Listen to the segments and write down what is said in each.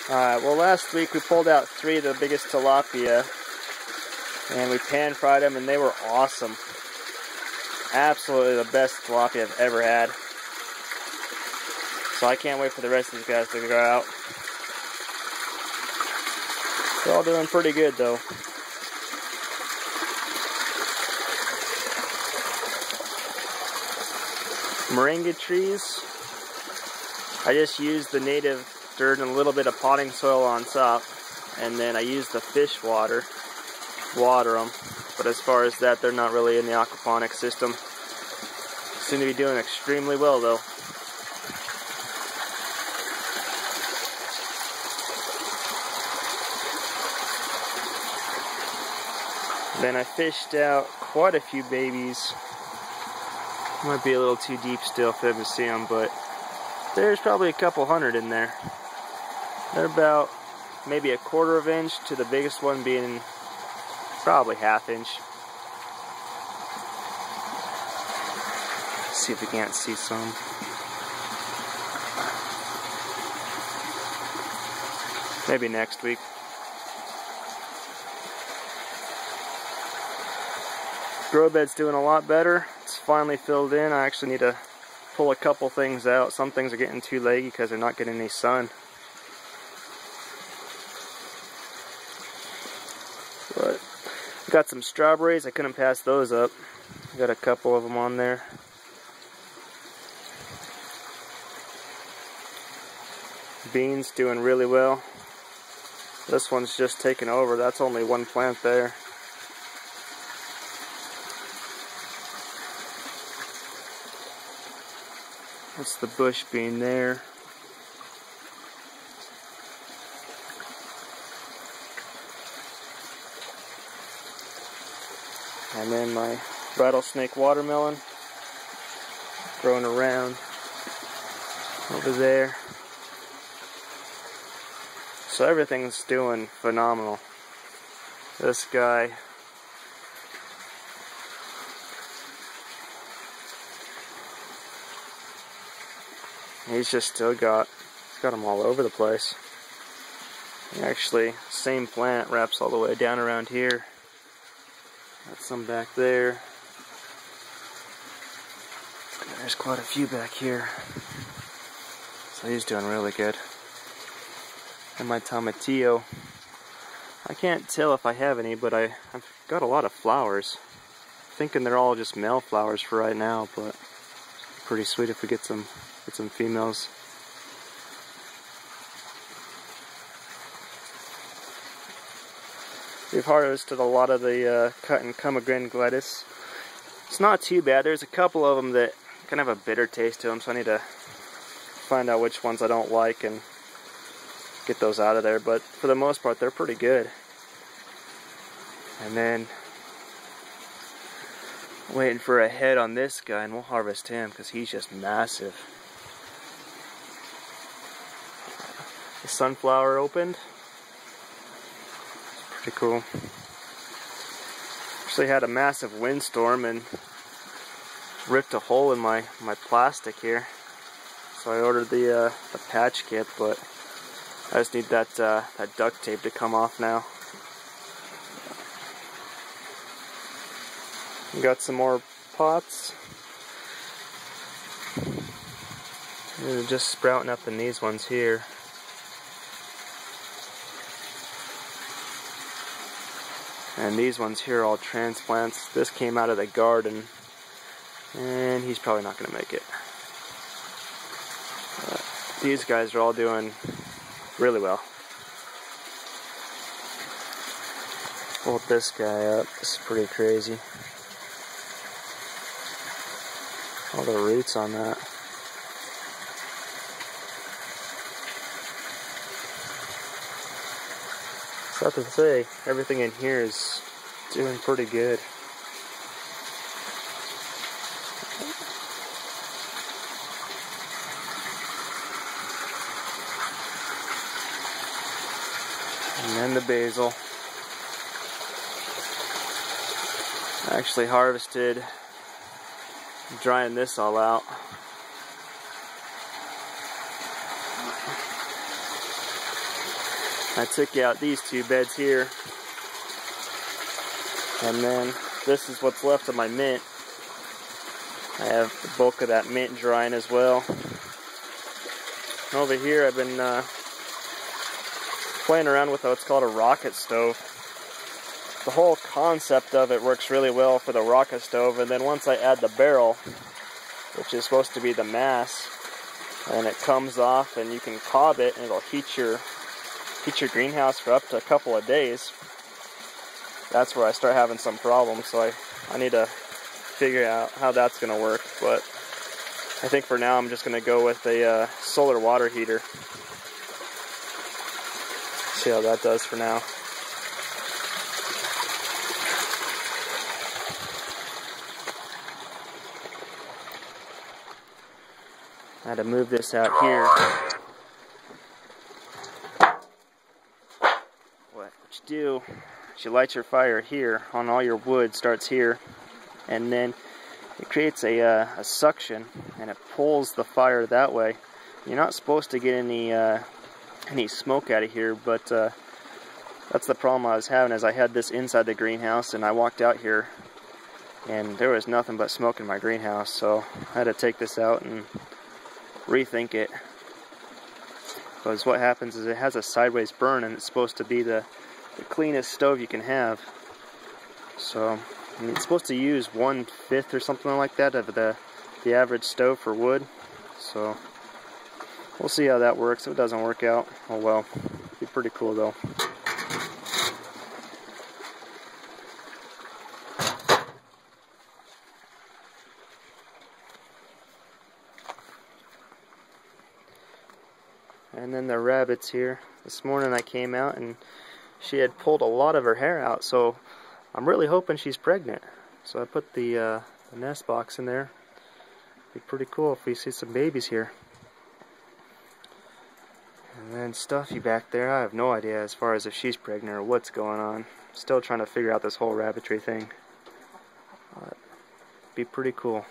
Alright, well last week we pulled out 3 of the biggest tilapia and we pan fried them and they were awesome. Absolutely the best tilapia I've ever had. So I can't wait for the rest of these guys to go out. They're all doing pretty good though. Moringa trees. I just used the native dirt and a little bit of potting soil on top, and then I use the fish water them. But as far as that, they're not really in the aquaponics system. Seem to be doing extremely well though. Then I fished out quite a few babies. Might be a little too deep still for them to see them, but there's probably a couple hundred in there. They're about maybe a 1/4 inch to the biggest one being probably 1/2 inch. Let's see if we can't see some. Maybe next week. Grow bed's doing a lot better. It's finally filled in. I actually need to pull a couple things out. Some things are getting too leggy because they're not getting any sun. But I got some strawberries. I couldn't pass those up. I got a couple of them on there. Beans doing really well. This one's just taken over. That's only one plant there. That's the bush bean there. And then my rattlesnake watermelon growing around over there. So everything's doing phenomenal. This guy, he's got them all over the place. Actually, same plant wraps all the way down around here. Got some back there. There's quite a few back here. So he's doing really good. And my tomatillo. I can't tell if I have any, but I've got a lot of flowers. Thinking they're all just male flowers for right now, but pretty sweet if we get some females. We've harvested a lot of the cut and Kumagrin gladys. It's not too bad. There's a couple of them that kind of have a bitter taste to them, so I need to find out which ones I don't like and get those out of there. But for the most part, they're pretty good. And then waiting for a head on this guy, and we'll harvest him because he's just massive. The sunflower opened. Pretty cool. Actually had a massive windstorm and ripped a hole in my plastic here. So I ordered the patch kit, but I just need that duct tape to come off now. We got some more pots. They're just sprouting up in these ones here. And these ones here are all transplants. This came out of the garden, and he's probably not going to make it. These guys are all doing really well. Pull this guy up. This is pretty crazy. All the roots on that. So I have to say, everything in here is doing pretty good. And then the basil. I actually harvested, drying this all out. I took out these 2 beds here, and then this is what's left of my mint. I have the bulk of that mint drying as well. And over here I've been playing around with what's called a rocket stove. The whole concept of it works really well for the rocket stove, and then once I add the barrel, which is supposed to be the mass, and it comes off and you can cob it and it'll heat your greenhouse for up to a couple of days. That's where I start having some problems, so I need to figure out how that's going to work. But I think for now I'm just going to go with a solar water heater. See how that does for now. I had to move this out here. What you do is you light your fire here on all your wood, starts here, and then it creates a suction and it pulls the fire that way. You're not supposed to get any smoke out of here, but that's the problem I was having. Is I had this inside the greenhouse and I walked out here and there was nothing but smoke in my greenhouse, so I had to take this out and rethink it, because what happens is it has a sideways burn and it's supposed to be the cleanest stove you can have. So I mean, it's supposed to use 1/5 or something like that of the average stove for wood. So we'll see how that works. If it doesn't work out, oh well. It'd be pretty cool though. And then the rabbits here. This morning I came out and she had pulled a lot of her hair out, so I'm really hoping she's pregnant. So I put the nest box in there. It'd be pretty cool if we see some babies here. And then Stuffy back there, I have no idea as far as if she's pregnant or what's going on. Still trying to figure out this whole rabbitry thing. It'd be pretty cool.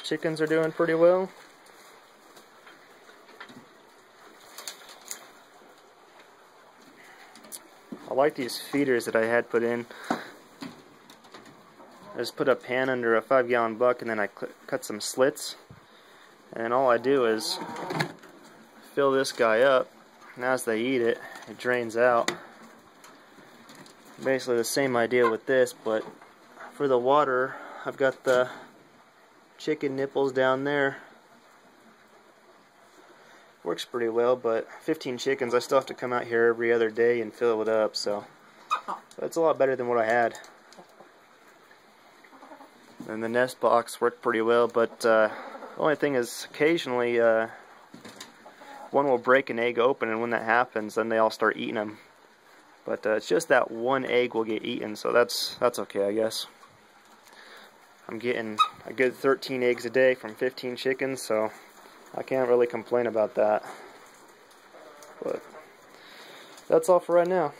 Chickens are doing pretty well. I like these feeders that I had put in. I just put a pan under a 5-gallon buck and then I cut some slits. And then all I do is fill this guy up, and as they eat it, it drains out. Basically the same idea with this, but for the water, I've got the chicken nipples down there. Works pretty well, but 15 chickens, I still have to come out here every other day and fill it up, so that's a lot better than what I had. And the nest box worked pretty well, but the only thing is occasionally one will break an egg open, and when that happens then they all start eating them. But it's just that one egg will get eaten, so that's okay, I guess. I'm getting a good 13 eggs a day from 15 chickens, so I can't really complain about that. But that's all for right now.